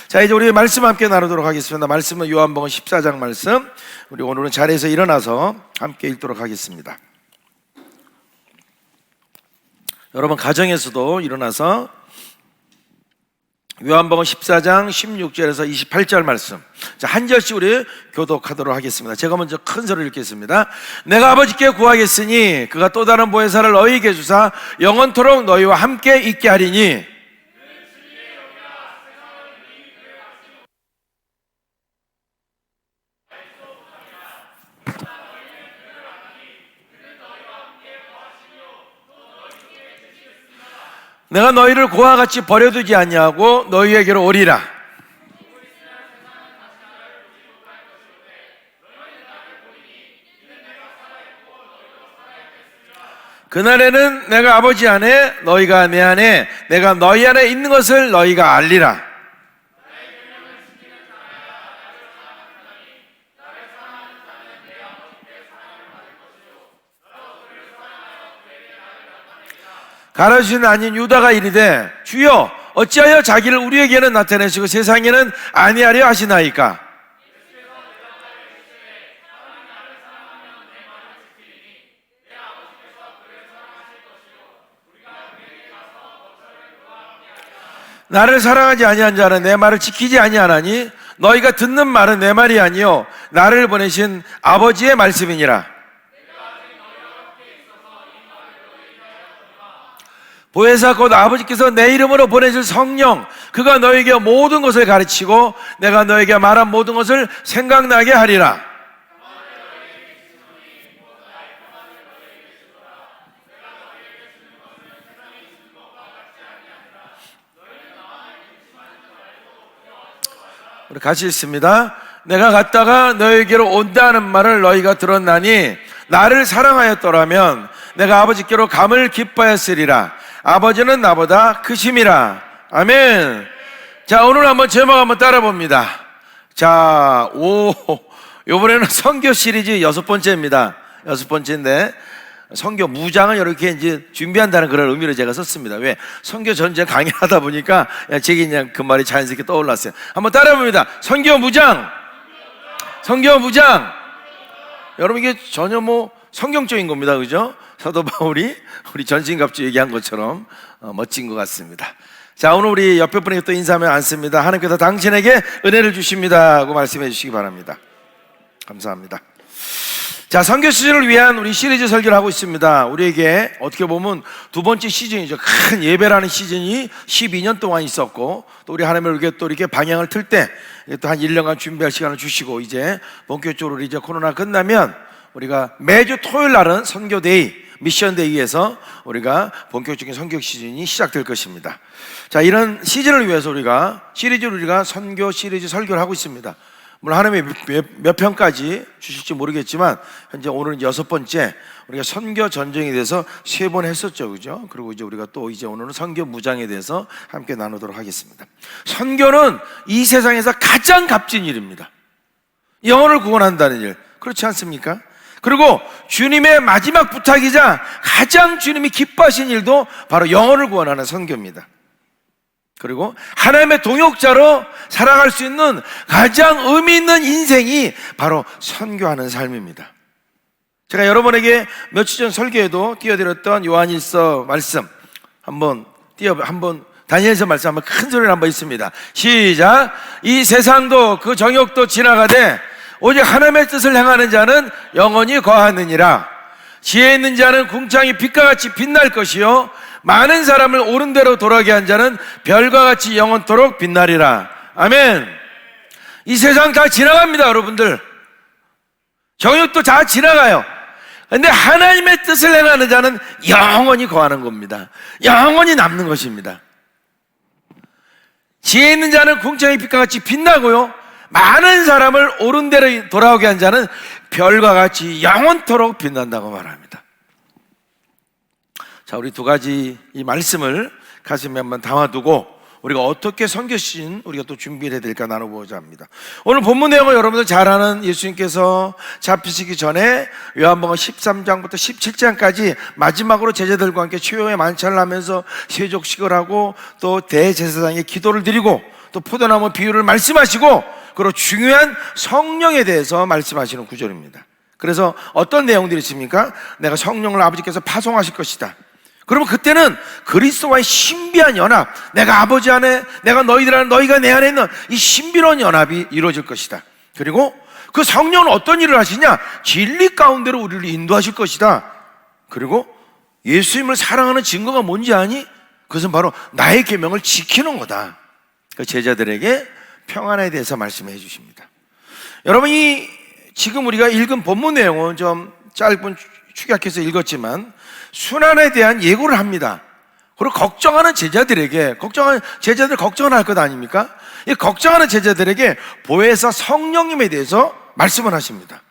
자, 이제 우리 말씀 함께 나누도록 하겠습니다. 말씀은 요한복음 14장 말씀. 우리 오늘은 자리에서 일어나서 함께 읽도록 하겠습니다. 여러분 가정에서도 일어나서 요한복음 14장 16절에서 28절 말씀, 자, 한 절씩 우리 교독하도록 하겠습니다. 제가 먼저 큰 소리를 읽겠습니다. 내가 아버지께 구하겠으니 그가 또 다른 보혜사를 너희에게 주사 영원토록 너희와 함께 있게 하리니 내가 너희를 고와 같이 버려두지 아니하고 너희에게로 오리라. 그날에는 내가 아버지 안에 너희가 내 안에 내가 너희 안에 있는 것을 너희가 알리라. 가르치는 아닌 유다가 이르되 주여 어찌하여 자기를 우리에게는 나타내시고 세상에는 아니하려 하시나이까. 나를 사랑하지 아니한 자는 내 말을 지키지 아니하나니 너희가 듣는 말은 내 말이 아니요 나를 보내신 아버지의 말씀이니라. 보혜사 곧 아버지께서 내 이름으로 보내실 성령, 그가 너에게 모든 것을 가르치고 내가 너에게 말한 모든 것을 생각나게 하리라. 우리 같이 읽습니다. 내가 갔다가 너에게로 온다는 말을 너희가 들었나니 나를 사랑하였더라면 내가 아버지께로 감을 기뻐했으리라. 아버지는 나보다 크심이라. 아멘. 자, 오늘 한번 제목 한번 따라 봅니다. 자, 요번에는 선교 시리즈 6번째입니다. 6번째인데 선교 무장을 이렇게 이제 준비한다는 그런 의미로 제가 썼습니다. 왜? 선교 전쟁 강의하다 보니까 제게 그냥 그 말이 자연스럽게 떠올랐어요. 한번 따라 봅니다. 선교 무장. 선교 무장. 여러분 이게 전혀 성경적인 겁니다. 그죠? 사도 바울이 우리 전신갑주 얘기한 것처럼 멋진 것 같습니다. 자, 오늘 우리 옆에 분에게 또 인사하면 않습니다. 하나님께서 당신에게 은혜를 주십니다 하고 말씀해 주시기 바랍니다. 감사합니다. 자, 선교 시즌을 위한 우리 시리즈 설교를 하고 있습니다. 우리에게 어떻게 보면 두 번째 시즌이죠. 큰 예배라는 시즌이 12년 동안 있었고, 또 우리 하나님을 또 이렇게 방향을 틀 때 또 한 1년간 준비할 시간을 주시고, 이제 본격적으로 이제 코로나 끝나면 우리가 매주 토요일 날은 선교데이, 미션데이에서 우리가 본격적인 선교 시즌이 시작될 것입니다. 자, 이런 시즌을 위해서 우리가 선교 시리즈 설교를 하고 있습니다. 물론 하나님이 몇 편까지 주실지 모르겠지만 현재 오늘은 6번째, 우리가 선교 전쟁에 대해서 3번 했었죠, 그죠? 그리고 이제 우리가 또 이제 오늘은 선교 무장에 대해서 함께 나누도록 하겠습니다. 선교는 이 세상에서 가장 값진 일입니다. 영혼을 구원한다는 일, 그렇지 않습니까? 그리고 주님의 마지막 부탁이자 가장 주님이 기뻐하신 일도 바로 영혼을 구원하는 선교입니다. 그리고 하나님의 동역자로 살아갈 수 있는 가장 의미 있는 인생이 바로 선교하는 삶입니다. 제가 여러분에게 며칠 전 설교에도 띄워드렸던 요한일서 말씀 한번 다니엘서 말씀 한번 큰 소리로 한번 있습니다. 시작. 이 세상도 그 정욕도 지나가되 오직 하나님의 뜻을 행하는 자는 영원히 거하느니라. 지혜 있는 자는 궁창이 빛과 같이 빛날 것이요 많은 사람을 옳은 대로 돌아가게 한 자는 별과 같이 영원토록 빛나리라. 아멘. 이 세상 다 지나갑니다, 여러분들. 정욕도 다 지나가요. 근데 하나님의 뜻을 행하는 자는 영원히 거하는 겁니다. 영원히 남는 것입니다. 지혜 있는 자는 궁창이 빛과 같이 빛나고요, 많은 사람을 옳은 대로 돌아오게 한 자는 별과 같이 영원토록 빛난다고 말합니다. 자, 우리 두 가지 이 말씀을 가슴에 한번 담아두고 우리가 어떻게 선교 시즌 우리가 또 준비를 해야 될까 나눠보고자 합니다. 오늘 본문 내용은 여러분들 잘 아는 예수님께서 잡히시기 전에 요한복음 13장부터 17장까지 마지막으로 제자들과 함께 최후의 만찬을 하면서 세족식을 하고 또 대제사장의 기도를 드리고 또 포도나무 비유를 말씀하시고, 그리고 중요한 성령에 대해서 말씀하시는 구절입니다. 그래서 어떤 내용들이 있습니까? 내가 성령을 아버지께서 파송하실 것이다. 그러면 그때는 그리스도와의 신비한 연합, 내가 아버지 안에, 내가 너희들 안에, 너희가 내 안에 있는 이 신비로운 연합이 이루어질 것이다. 그리고 그 성령은 어떤 일을 하시냐? 진리 가운데로 우리를 인도하실 것이다. 그리고 예수님을 사랑하는 증거가 뭔지 아니? 그것은 바로 나의 계명을 지키는 거다. 그 제자들에게 평안에 대해서 말씀해 주십니다. 여러분이 지금 우리가 읽은 본문 내용은 좀 짧은 축약해서 읽었지만 순환에 대한 예고를 합니다. 그리고 걱정하는 제자들에게, 걱정을 할 것 아닙니까? 이 걱정하는 제자들에게 보혜사 성령님에 대해서 말씀을 하십니다.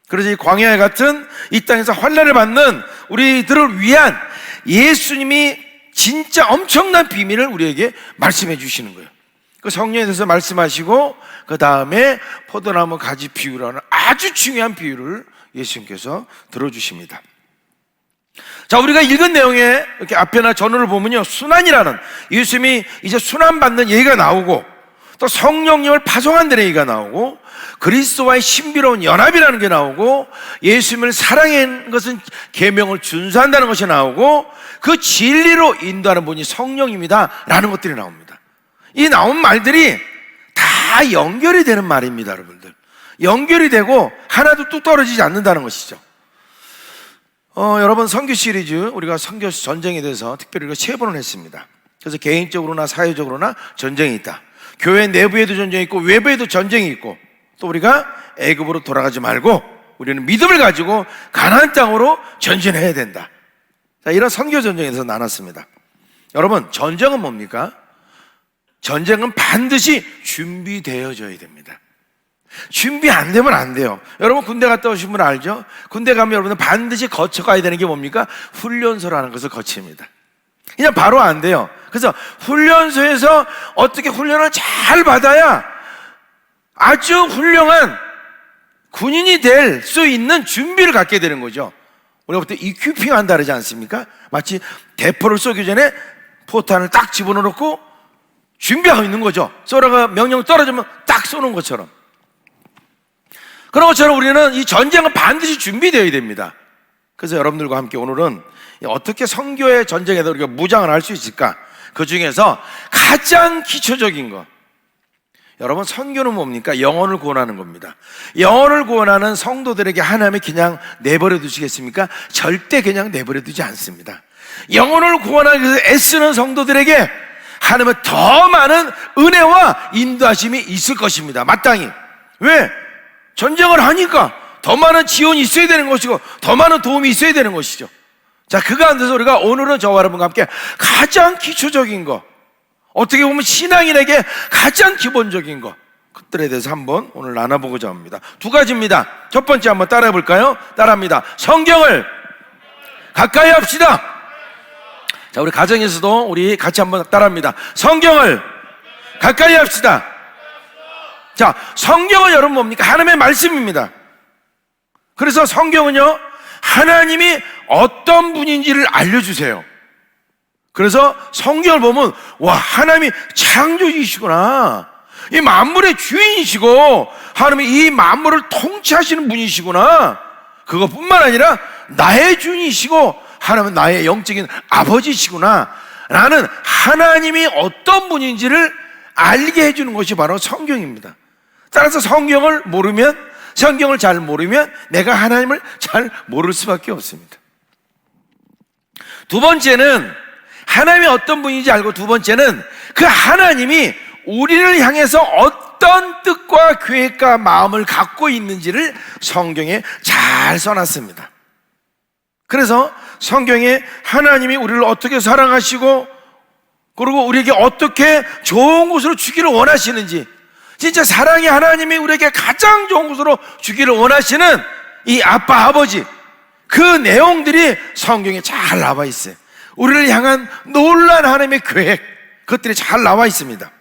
그래서 이 광야 같은 이 땅에서 환난을 받는 우리들을 위한 예수님이 진짜 엄청난 비밀을 우리에게 말씀해 주시는 거예요. 그 성령에 대해서 말씀하시고 그 다음에 포도나무 가지 비유라는 아주 중요한 비유를 예수님께서 들어주십니다. 자, 우리가 읽은 내용에 이렇게 앞에나 전후를 보면요, 순환이라는, 예수님이 이제 순환받는 얘기가 나오고, 또 성령님을 파송한다는 얘기가 나오고, 그리스도와의 신비로운 연합이라는 게 나오고, 예수님을 사랑한 것은 계명을 준수한다는 것이 나오고, 그 진리로 인도하는 분이 성령입니다 라는 것들이 나옵니다. 이 나온 말들이 다 연결이 되는 말입니다, 여러분들. 연결이 되고 하나도 뚝 떨어지지 않는다는 것이죠. 여러분, 선교 시리즈, 우리가 선교 전쟁에 대해서 특별히 우리가 3번을 했습니다. 그래서 개인적으로나 사회적으로나 전쟁이 있다. 교회 내부에도 전쟁이 있고 외부에도 전쟁이 있고, 또 우리가 애굽으로 돌아가지 말고 우리는 믿음을 가지고 가나안 땅으로 전진해야 된다. 자, 이런 선교 전쟁에 대해서 나눴습니다. 여러분, 전쟁은 뭡니까? 전쟁은 반드시 준비되어져야 됩니다. 준비 안 되면 안 돼요. 여러분, 군대 갔다 오신 분 알죠? 군대 가면 여러분은 반드시 거쳐가야 되는 게 뭡니까? 훈련소라는 것을 거칩니다. 그냥 바로 안 돼요. 그래서 훈련소에서 어떻게 훈련을 잘 받아야 아주 훌륭한 군인이 될 수 있는 준비를 갖게 되는 거죠. 우리가 보통 이큐핑 한다 그러지 않습니까? 마치 대포를 쏘기 전에 포탄을 딱 집어넣고 준비하고 있는 거죠. 쏘라가 명령 떨어지면 딱 쏘는 것처럼. 그런 것처럼 우리는 이 전쟁은 반드시 준비되어야 됩니다. 그래서 여러분들과 함께 오늘은 어떻게 선교의 전쟁에서 우리가 무장을 할 수 있을까? 그 중에서 가장 기초적인 것, 여러분, 선교는 뭡니까? 영혼을 구원하는 겁니다. 영혼을 구원하는 성도들에게 하나님이 그냥 내버려 두시겠습니까? 절대 그냥 내버려 두지 않습니다. 영혼을 구원하기 위해서 애쓰는 성도들에게 하나님은 더 많은 은혜와 인도하심이 있을 것입니다. 마땅히. 왜? 전쟁을 하니까 더 많은 지원이 있어야 되는 것이고 더 많은 도움이 있어야 되는 것이죠. 자, 그 가운데서 우리가 오늘은 저와 여러분과 함께 가장 기초적인 것, 어떻게 보면 신앙인에게 가장 기본적인 것, 그들에 대해서 한번 오늘 나눠보고자 합니다. 2가지입니다. 첫 번째 한번 따라해 볼까요? 따라합니다. 성경을 가까이 합시다. 자, 우리 가정에서도 우리 같이 한번 따라합니다. 성경을 가까이 합시다. 자, 성경은 여러분 뭡니까? 하나님의 말씀입니다. 그래서 성경은요, 하나님이 어떤 분인지를 알려주세요. 그래서 성경을 보면, 와, 하나님이 창조주이시구나, 이 만물의 주인이시고 하나님이 이 만물을 통치하시는 분이시구나, 그것뿐만 아니라 나의 주인이시고 하나님은 나의 영적인 아버지시구나 라는 하나님이 어떤 분인지를 알게 해주는 것이 바로 성경입니다. 따라서 성경을 모르면, 성경을 잘 모르면 내가 하나님을 잘 모를 수밖에 없습니다. 2번째는 하나님이 어떤 분인지 알고, 2번째는 그 하나님이 우리를 향해서 어떤 뜻과 계획과 마음을 갖고 있는지를 성경에 잘 써놨습니다. 그래서 성경에 하나님이 우리를 어떻게 사랑하시고, 그리고 우리에게 어떻게 좋은 곳으로 주기를 원하시는지, 진짜 사랑의 하나님이 우리에게 가장 좋은 곳으로 주기를 원하시는 이 아빠, 아버지, 그 내용들이 성경에 잘 나와 있어요. 우리를 향한 놀라운 하나님의 계획, 그것들이 잘 나와 있습니다.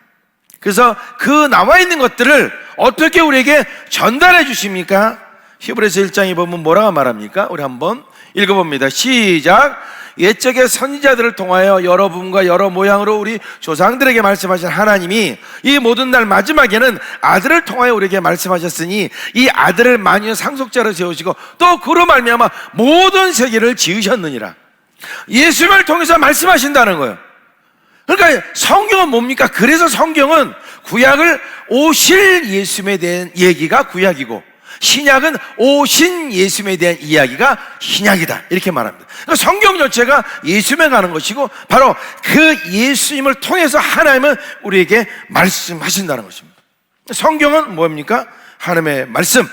그래서 그 나와 있는 것들을 어떻게 우리에게 전달해 주십니까? 히브리서 1장에 보면 뭐라고 말합니까? 우리 한번 읽어봅니다. 시작. 옛적의 선지자들을 통하여 여러 부분과 여러 모양으로 우리 조상들에게 말씀하신 하나님이 이 모든 날 마지막에는 아들을 통하여 우리에게 말씀하셨으니 이 아들을 만유의 상속자로 세우시고 또 그로 말미암아 모든 세계를 지으셨느니라. 예수님을 통해서 말씀하신다는 거예요. 그러니까 성경은 뭡니까? 그래서 성경은 구약을 오실 예수님에 대한 얘기가 구약이고 신약은 오신 예수님에 대한 이야기가 신약이다, 이렇게 말합니다. 그러니까 성경 전체가 예수님에 가는 것이고 바로 그 예수님을 통해서 하나님은 우리에게 말씀하신다는 것입니다. 성경은 뭡니까? 하나님의 말씀.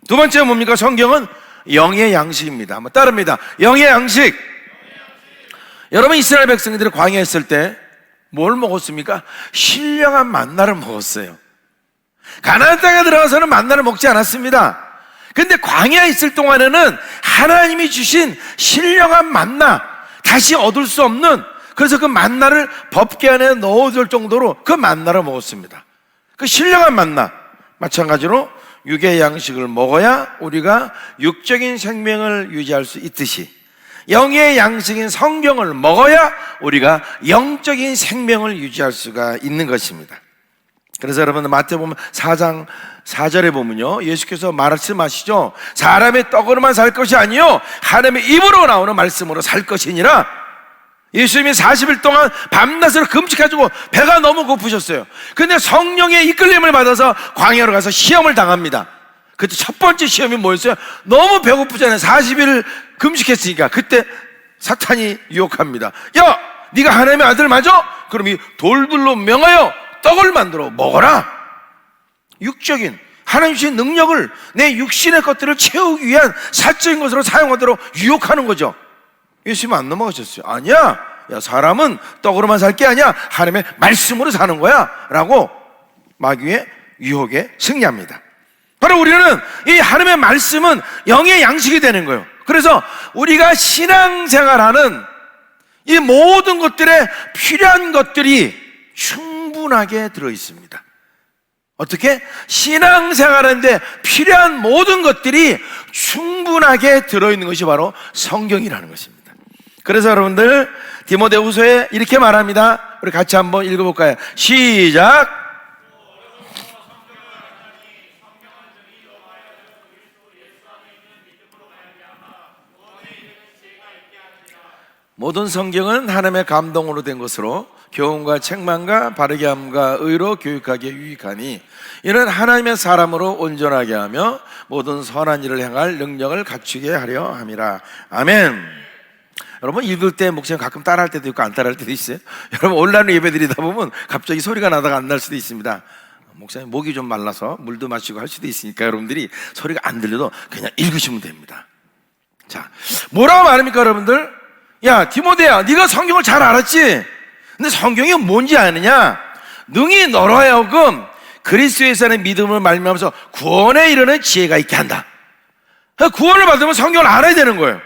두 번째 뭡니까? 성경은 영의 양식입니다. 한번 따릅니다. 영의 양식. 여러분, 이스라엘 백성들이 광야에 있을 때 뭘 먹었습니까? 신령한 만나를 먹었어요. 가나안 땅에 들어가서는 만나를 먹지 않았습니다. 근데 광야에 있을 동안에는 하나님이 주신 신령한 만나, 다시 얻을 수 없는, 그래서 그 만나를 법궤 안에 넣어둘 정도로 그 만나를 먹었습니다. 그 신령한 만나, 마찬가지로 육의 양식을 먹어야 우리가 육적인 생명을 유지할 수 있듯이 영의 양식인 성경을 먹어야 우리가 영적인 생명을 유지할 수가 있는 것입니다. 그래서 여러분, 마태복음 4장 4절에 보면요, 예수께서 말씀하시죠. 사람의 떡으로만 살 것이 아니요 하나님의 입으로 나오는 말씀으로 살 것이니라. 예수님이 40일 동안 밤낮으로 금식하시고 배가 너무 고프셨어요. 근데 성령의 이끌림을 받아서 광야로 가서 시험을 당합니다. 그때 첫 번째 시험이 뭐였어요? 너무 배고프잖아요. 40일 금식했으니까. 그때 사탄이 유혹합니다. 야, 네가 하나님의 아들 맞아? 그럼 이 돌들로 명하여 떡을 만들어 먹어라. 육적인 하나님 주신 능력을 내 육신의 것들을 채우기 위한 사적인 것으로 사용하도록 유혹하는 거죠. 예수님 안 넘어가셨어요. 아니야, 야, 사람은 떡으로만 살 게 아니야, 하나님의 말씀으로 사는 거야 라고 마귀의 유혹에 승리합니다. 바로 우리는 이 하나님의 말씀은 영의 양식이 되는 거예요. 그래서 우리가 신앙생활하는 이 모든 것들에 필요한 것들이 충분하게 들어있습니다. 어떻게? 신앙생활하는데 필요한 모든 것들이 충분하게 들어있는 것이 바로 성경이라는 것입니다. 그래서 여러분들, 디모데후서에 이렇게 말합니다. 우리 같이 한번 읽어볼까요? 시작. 모든 성경은 하나님의 감동으로 된 것으로 교훈과 책망과 바르게 함과 의로 교육하기에 유익하니 이는 하나님의 사람으로 온전하게 하며 모든 선한 일을 행할 능력을 갖추게 하려 함이라. 아멘. 여러분, 읽을 때 목사님 가끔 따라할 때도 있고 안 따라할 때도 있어요. 여러분, 온라인 예배 드리다 보면 갑자기 소리가 나다가 안 날 수도 있습니다. 목사님 목이 좀 말라서 물도 마시고 할 수도 있으니까 여러분들이 소리가 안 들려도 그냥 읽으시면 됩니다. 자, 뭐라고 말합니까 여러분들? 야, 디모데야, 네가 성경을 잘 알았지? 근데 성경이 뭔지 아느냐? 능히 너로 하여금 그리스도에서의 믿음을 말미암아서 구원에 이르는 지혜가 있게 한다. 구원을 받으면 성경을 알아야 되는 거예요.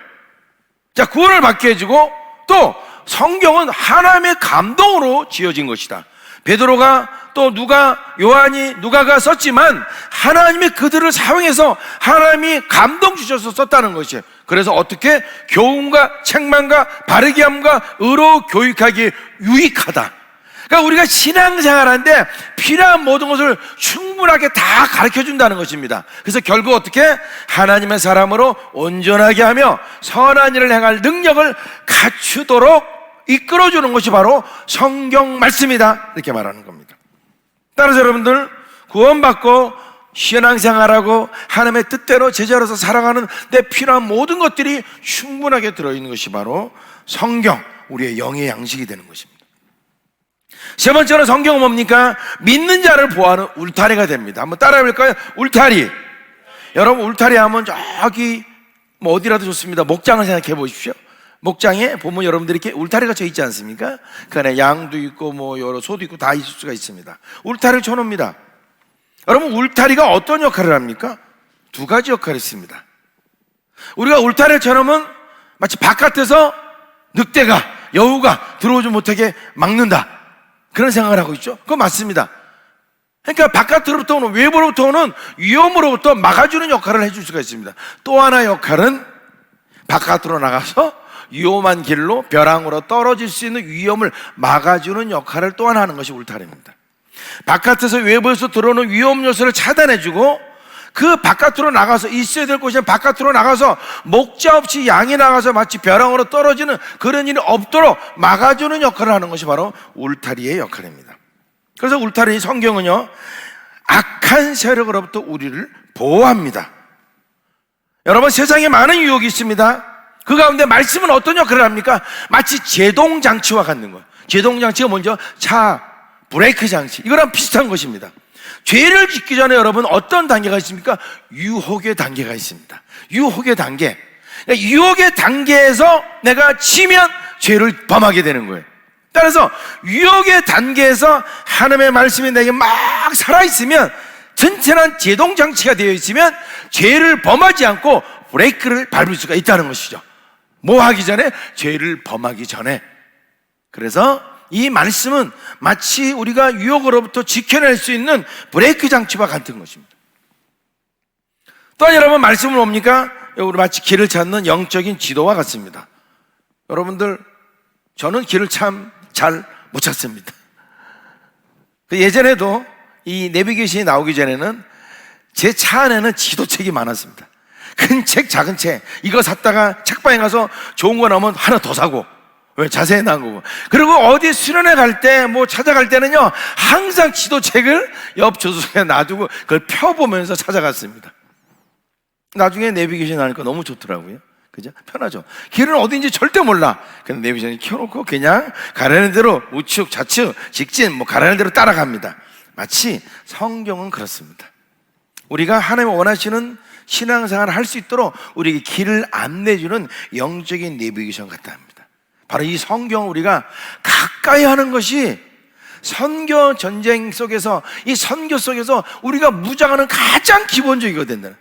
자, 구원을 받게 해주고 또 성경은 하나님의 감동으로 지어진 것이다. 베드로가 또 요한이 누가가 썼지만 하나님이 그들을 사용해서 하나님이 감동 주셔서 썼다는 것이에요. 그래서 어떻게? 교훈과 책망과 바르게 함과 의로 교육하기 유익하다. 그러니까 우리가 신앙생활하는데 필요한 모든 것을 충분하게 다 가르쳐준다는 것입니다. 그래서 결국 어떻게? 하나님의 사람으로 온전하게 하며 선한 일을 행할 능력을 갖추도록 이끌어주는 것이 바로 성경 말씀이다, 이렇게 말하는 겁니다. 따라서 여러분들, 구원받고 신앙생활하고 하나님의 뜻대로 제자로서 살아가는 데 필요한 모든 것들이 충분하게 들어있는 것이 바로 성경, 우리의 영의 양식이 되는 것입니다. 세 번째로 성경은 뭡니까? 믿는 자를 보호하는 울타리가 됩니다. 한번 따라해 볼까요? 울타리. 여러분, 울타리 하면 저기 뭐 어디라도 좋습니다. 목장을 생각해 보십시오. 목장에 보면 여러분들이 이렇게 울타리가 쳐 있지 않습니까? 그 안에 양도 있고 뭐 여러 소도 있고 다 있을 수가 있습니다. 울타리를 쳐놓습니다. 여러분, 울타리가 어떤 역할을 합니까? 두 가지 역할이 있습니다. 우리가 울타리를 쳐놓으면 마치 바깥에서 늑대가, 여우가 들어오지 못하게 막는다, 그런 생각을 하고 있죠. 그거 맞습니다. 그러니까 바깥으로부터 오는, 외부로부터 오는 위험으로부터 막아주는 역할을 해줄 수가 있습니다. 또 하나 역할은 바깥으로 나가서 위험한 길로 벼랑으로 떨어질 수 있는 위험을 막아주는 역할을 또한 하는 것이 울타리입니다. 바깥에서 외부에서 들어오는 위험 요소를 차단해주고 그 바깥으로 나가서 있어야 될 곳이 바깥으로 나가서 목자 없이 양이 나가서 마치 벼랑으로 떨어지는 그런 일이 없도록 막아주는 역할을 하는 것이 바로 울타리의 역할입니다. 그래서 울타리 성경은요, 악한 세력으로부터 우리를 보호합니다. 여러분, 세상에 많은 유혹이 있습니다. 그 가운데 말씀은 어떤 역할을 합니까? 마치 제동장치와 같은 거예요. 제동장치가 먼저 차 브레이크 장치, 이거랑 비슷한 것입니다. 죄를 짓기 전에 여러분 어떤 단계가 있습니까? 유혹의 단계가 있습니다. 유혹의 단계. 그러니까 유혹의 단계에서 내가 치면 죄를 범하게 되는 거예요. 따라서 유혹의 단계에서 하나님의 말씀이 내게 막 살아있으면, 튼튼한 제동장치가 되어 있으면 죄를 범하지 않고 브레이크를 밟을 수가 있다는 것이죠. 뭐 하기 전에? 죄를 범하기 전에. 그래서 이 말씀은 마치 우리가 유혹으로부터 지켜낼 수 있는 브레이크 장치와 같은 것입니다. 또한 여러분, 말씀은 뭡니까? 우리 마치 길을 찾는 영적인 지도와 같습니다. 여러분들, 저는 길을 참 잘 못 찾습니다. 예전에도 이 내비게이션이 나오기 전에는 제 차 안에는 지도책이 많았습니다. 큰 책, 작은 책, 이거 샀다가 책방에 가서 좋은 거 나오면 하나 더 사고, 왜? 자세히 나온 거고. 그리고 어디 수련회 갈 때, 뭐 찾아갈 때는요, 항상 지도책을 옆 조수석에 놔두고 그걸 펴보면서 찾아갔습니다. 나중에 내비게이션 나니까 너무 좋더라고요. 그죠? 편하죠. 길은 어딘지 절대 몰라. 그냥 내비게이션 켜놓고 그냥 가라는 대로 우측, 좌측, 직진, 뭐 가라는 대로 따라갑니다. 마치 성경은 그렇습니다. 우리가 하나님이 원하시는 신앙생활을 할 수 있도록 우리에게 길을 안내주는 영적인 내비게이션 같다 합니다. 바로 이 성경을 우리가 가까이 하는 것이 선교 전쟁 속에서, 이 선교 속에서 우리가 무장하는 가장 기본적이거든요.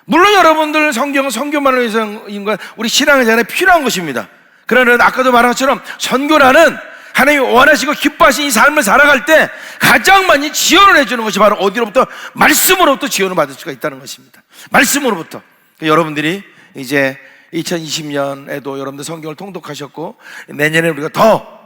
물론 여러분들, 성경은 선교만을 위해서인가 우리 신앙생활에 필요한 것입니다. 그러나 아까도 말한 것처럼 선교라는 하나님이 원하시고 기뻐하신 이 삶을 살아갈 때 가장 많이 지원을 해주는 것이 바로 어디로부터? 말씀으로부터 지원을 받을 수가 있다는 것입니다. 말씀으로부터. 여러분들이 이제 2020년에도 여러분들 성경을 통독하셨고, 내년에 우리가 더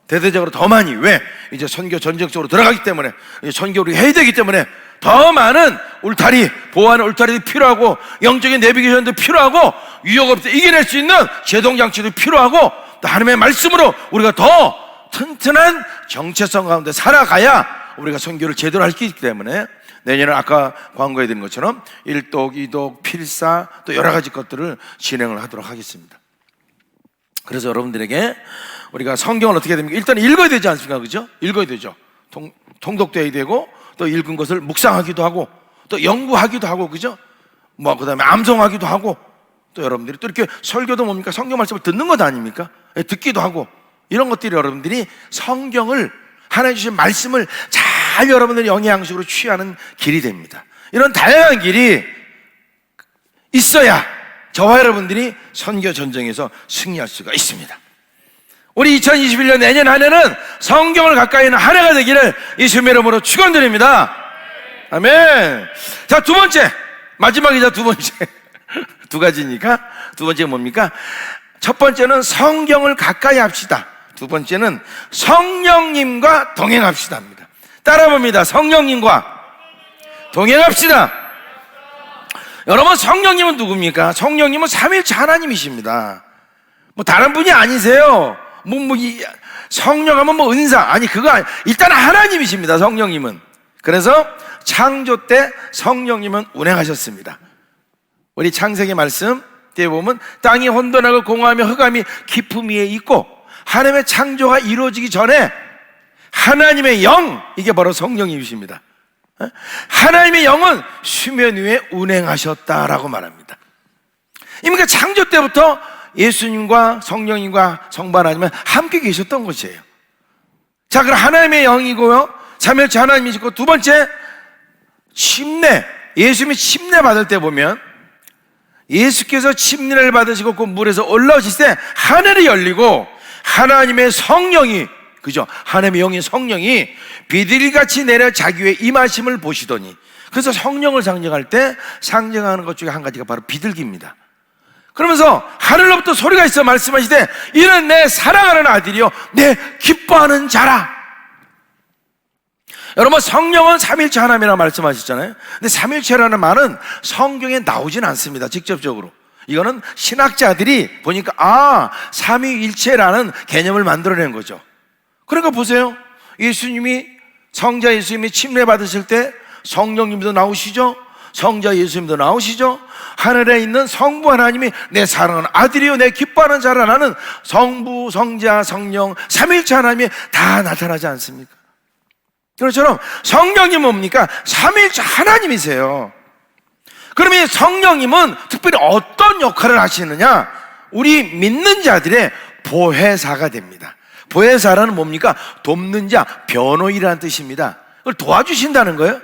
대대적으로 더 많이, 왜? 이제 선교 전쟁적으로 들어가기 때문에, 선교를 해야 되기 때문에 더 많은 울타리, 보호하는 울타리도 필요하고, 영적인 내비게이션도 필요하고, 유혹으로부터 이겨낼 수 있는 제동장치도 필요하고, 또 하나님의 말씀으로 우리가 더 튼튼한 정체성 가운데 살아가야 우리가 선교를 제대로 할 수 있기 때문에 내년에 아까 광고해 드린 것처럼 일독, 이독, 필사, 또 여러 가지 것들을 진행을 하도록 하겠습니다. 그래서 여러분들에게 우리가 성경을 어떻게 됩니까? 일단 읽어야 되지 않습니까? 그죠? 읽어야 되죠. 통독돼야 되고, 또 읽은 것을 묵상하기도 하고, 또 연구하기도 하고, 그죠? 뭐 그 다음에 암송하기도 하고, 또 여러분들이 또 이렇게 설교도 뭡니까? 성경 말씀을 듣는 것 아닙니까? 듣기도 하고, 이런 것들이 여러분들이 성경을, 하나님 주신 말씀을 잘 여러분들이 영양식으로 취하는 길이 됩니다. 이런 다양한 길이 있어야 저와 여러분들이 선교 전쟁에서 승리할 수가 있습니다. 우리 2021년 내년 한 해는 성경을 가까이 있는 한 해가 되기를 예수님의 이름으로 축원드립니다. 아멘. 자, 두 번째, 마지막이자 두 번째. 두 가지니까 두 번째가 뭡니까? 첫 번째는 성경을 가까이 합시다. 두 번째는 성령님과 동행합시다 합니다. 따라봅니다. 성령님과 동행합시다. 여러분, 성령님은 누굽니까? 성령님은 삼위일체 하나님이십니다. 뭐 다른 분이 아니세요. 성령하면 뭐 은사, 아니 그거 아니, 일단 하나님이십니다. 성령님은. 그래서 창조 때 성령님은 운행하셨습니다. 우리 창세기 말씀 때 보면 땅이 혼돈하고 공허하며 흑암이 깊음 위에 있고, 하나님의 창조가 이루어지기 전에 하나님의 영, 이게 바로 성령님이십니다. 하나님의 영은 수면 위에 운행하셨다라고 말합니다. 그러니까 창조 때부터 예수님과 성령님과 성부 하나님은 함께 계셨던 것이에요. 자, 그럼 하나님의 영이고요, 삼위일체 하나님이시고, 두 번째 침례, 예수님이 침례 받을 때 보면 예수께서 침례를 받으시고 그 물에서 올라오실 때 하늘이 열리고 하나님의 성령이, 그죠? 하나님의 영인 성령이 비둘기같이 내려 자기 위에 임하심을 보시더니, 그래서 성령을 상징할 때 상징하는 것 중에 한 가지가 바로 비둘기입니다. 그러면서 하늘로부터 소리가 있어 말씀하시되 이는 내 사랑하는 아들이요 내 기뻐하는 자라. 여러분, 성령은 삼일체 하나님이라고 말씀하셨잖아요. 근데 삼일체라는 말은 성경에 나오진 않습니다, 직접적으로. 이거는 신학자들이 보니까 삼위일체라는 개념을 만들어낸 거죠. 그러니까 보세요, 예수님이, 성자 예수님이 침례 받으실 때 성령님도 나오시죠, 성자 예수님도 나오시죠. 하늘에 있는 성부 하나님이 내 사랑하는 아들이요 내 기뻐하는 자라는 성부, 성자, 성령 삼일체 하나님이 다 나타나지 않습니까? 그렇처럼 성령님은 뭡니까? 삼일체 하나님이세요. 그러면 이 성령님은 특별히 어떤 역할을 하시느냐? 우리 믿는 자들의 보혜사가 됩니다. 보혜사라는 뭡니까? 돕는 자, 변호인이라는 뜻입니다. 그걸 도와주신다는 거예요.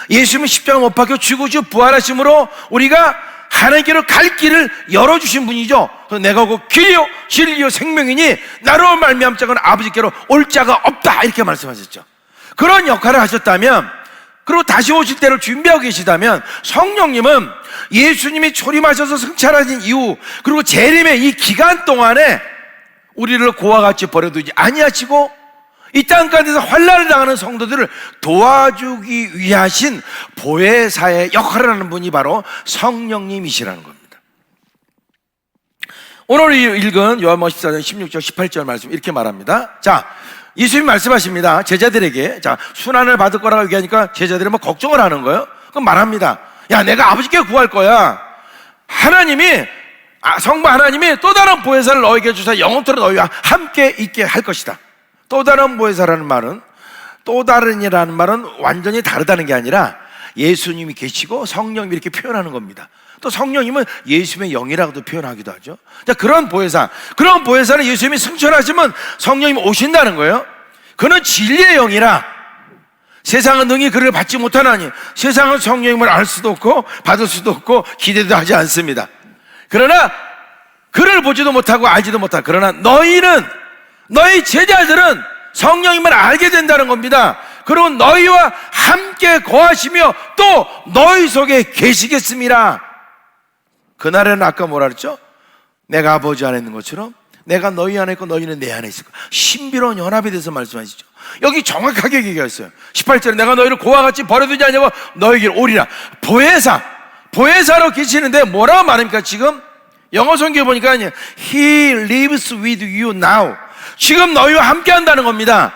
예수님은 십자가 못 박혀 죽으시고 부활하심으로 우리가 하나님께로 갈 길을 열어주신 분이죠. 내가 그 길이요 진리요 생명이니 나로 말미암 자는 아버지께로 올 자가 없다, 이렇게 말씀하셨죠. 그런 역할을 하셨다면, 그리고 다시 오실 때를 준비하고 계시다면, 성령님은 예수님이 초림하셔서 승천하신 이후 그리고 재림의 이 기간 동안에 우리를 고와 같이 버려두지 아니하시고 이 땅 가운데서 환난을 당하는 성도들을 도와주기 위하신 보혜사의 역할을 하는 분이 바로 성령님이시라는 겁니다. 오늘 읽은 요한복음 14장 16절 18절 말씀 이렇게 말합니다. 자, 예수님이 말씀하십니다. 제자들에게, 자, 순환을 받을 거라고 얘기하니까 제자들이 뭐 걱정을 하는 거예요. 그럼 말합니다. 야, 내가 아버지께 구할 거야. 하나님이, 성부 하나님이 또 다른 보혜사를 너에게 주사 영원토록 너희와 함께 있게 할 것이다. 또 다른 보혜사라는 말은, 또 다른이라는 말은 완전히 다르다는 게 아니라 예수님이 계시고 성령님이 이렇게 표현하는 겁니다. 또 성령님은 예수님의 영이라고도 표현하기도 하죠. 자, 그런 보혜사, 그런 보혜사는 예수님이 승천하시면 성령님이 오신다는 거예요. 그는 진리의 영이라 세상은 능히 그를 받지 못하나니, 세상은 성령님을 알 수도 없고 받을 수도 없고 기대도 하지 않습니다. 그러나 그를 보지도 못하고 알지도 못하고, 그러나 너희 제자들은 성령님을 알게 된다는 겁니다. 그리고 너희와 함께 거하시며 또 너희 속에 계시겠습니다. 그날에는 아까 뭐라 그랬죠? 내가 아버지 안에 있는 것처럼 내가 너희 안에 있고 너희는 내 안에 있을 거야. 신비로운 연합에 대해서 말씀하시죠. 여기 정확하게 얘기했어요. 18절에 내가 너희를 고와 같이 버려두지 않냐고 너희에게 오리라. 보혜사로 계시는데 뭐라고 말합니까? 지금 영어 성경에 보니까 He lives with you now. 지금 너희와 함께 한다는 겁니다.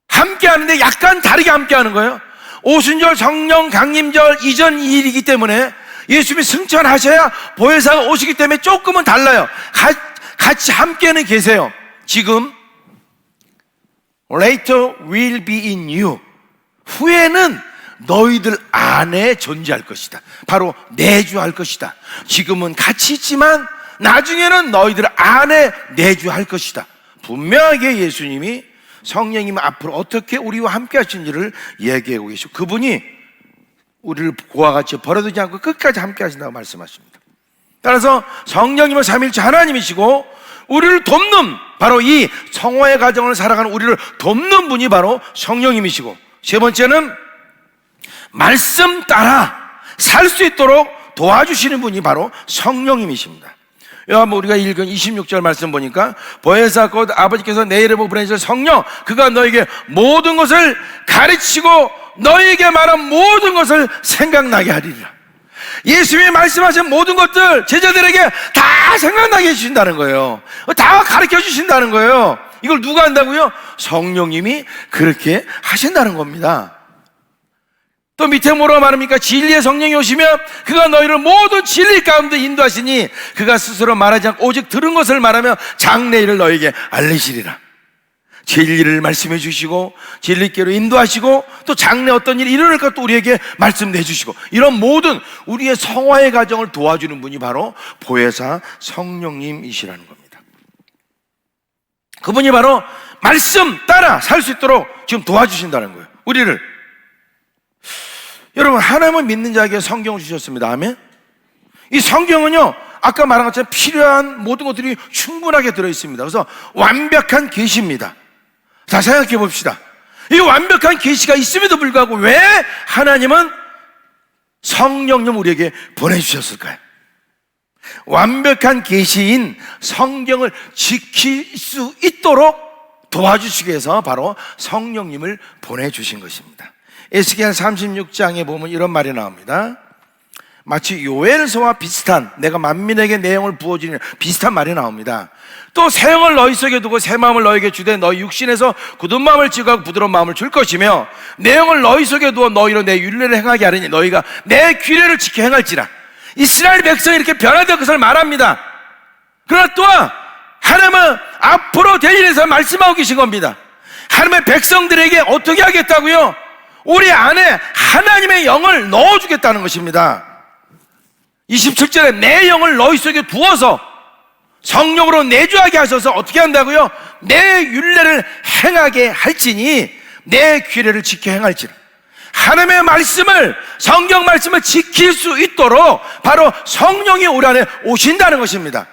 함께 하는데 약간 다르게 함께 하는 거예요. 오순절, 성령, 강림절 이전 일이기 때문에 예수님이 승천하셔야 보혜사가 오시기 때문에 조금은 달라요. 같이 함께는 계세요. 지금 later will be in you. 후에는 너희들 안에 존재할 것이다. 바로 내주할 것이다. 지금은 같이 있지만 나중에는 너희들 안에 내주할 것이다. 분명하게 예수님이 성령님 앞으로 어떻게 우리와 함께 하신지를 얘기하고 계시고, 그분이 우리를 고와 같이 버려두지 않고 끝까지 함께 하신다고 말씀하십니다. 따라서 성령님은 삼일체 하나님이시고 우리를 돕는, 바로 이 성화의 가정을 살아가는 우리를 돕는 분이 바로 성령님이시고, 세 번째는 말씀 따라 살 수 있도록 도와주시는 분이 바로 성령님이십니다. 우리가 읽은 26절 말씀 보니까 보혜사 곧 아버지께서 내 이름으로 보내실 성령, 그가 너에게 모든 것을 가르치고 너에게 말한 모든 것을 생각나게 하리라. 예수님이 말씀하신 모든 것들 제자들에게 다 생각나게 해주신다는 거예요. 다 가르쳐 주신다는 거예요. 이걸 누가 한다고요? 성령님이 그렇게 하신다는 겁니다. 또 밑에 뭐라고 말합니까? 진리의 성령이 오시면 그가 너희를 모든 진리 가운데 인도하시니 그가 스스로 말하지 않고 오직 들은 것을 말하며 장래일을 너희에게 알리시리라. 진리를 말씀해 주시고 진리께로 인도하시고 또 장래 어떤 일이 일어날까 또 우리에게 말씀해 주시고, 이런 모든 우리의 성화의 과정을 도와주는 분이 바로 보혜사 성령님이시라는 겁니다. 그분이 바로 말씀 따라 살 수 있도록 지금 도와주신다는 거예요, 우리를. 여러분, 하나님은 믿는 자에게 성경을 주셨습니다. 아멘. 이 성경은요, 아까 말한 것처럼 필요한 모든 것들이 충분하게 들어있습니다. 그래서 완벽한 계시입니다. 자, 생각해 봅시다. 이 완벽한 계시가 있음에도 불구하고 왜 하나님은 성령님 우리에게 보내주셨을까요? 완벽한 계시인 성경을 지킬 수 있도록 도와주시기 위해서 바로 성령님을 보내주신 것입니다. 에스겔 36장에 보면 이런 말이 나옵니다. 마치 요엘서와 비슷한, 내가 만민에게 내 영을 부어주니 비슷한 말이 나옵니다. 또 새 영을 너희 속에 두고 새 마음을 너희에게 주되 너희 육신에서 굳은 마음을 지고 부드러운 마음을 줄 것이며 내 영을 너희 속에 두어 너희로 내 율례를 행하게 하리니 너희가 내 규례를 지켜 행할지라. 이스라엘 백성이 이렇게 변화될 것을 말합니다. 그러나 또한 하나님은 앞으로 될 일에서 말씀하고 계신 겁니다. 하나님의 백성들에게 어떻게 하겠다고요? 우리 안에 하나님의 영을 넣어주겠다는 것입니다. 27절에 내 영을 너희 속에 두어서 성령으로 내주하게 하셔서 어떻게 한다고요? 내 율례를 행하게 할지니 내 규례를 지켜 행할지라. 하나님의 말씀을, 성경 말씀을 지킬 수 있도록 바로 성령이 우리 안에 오신다는 것입니다.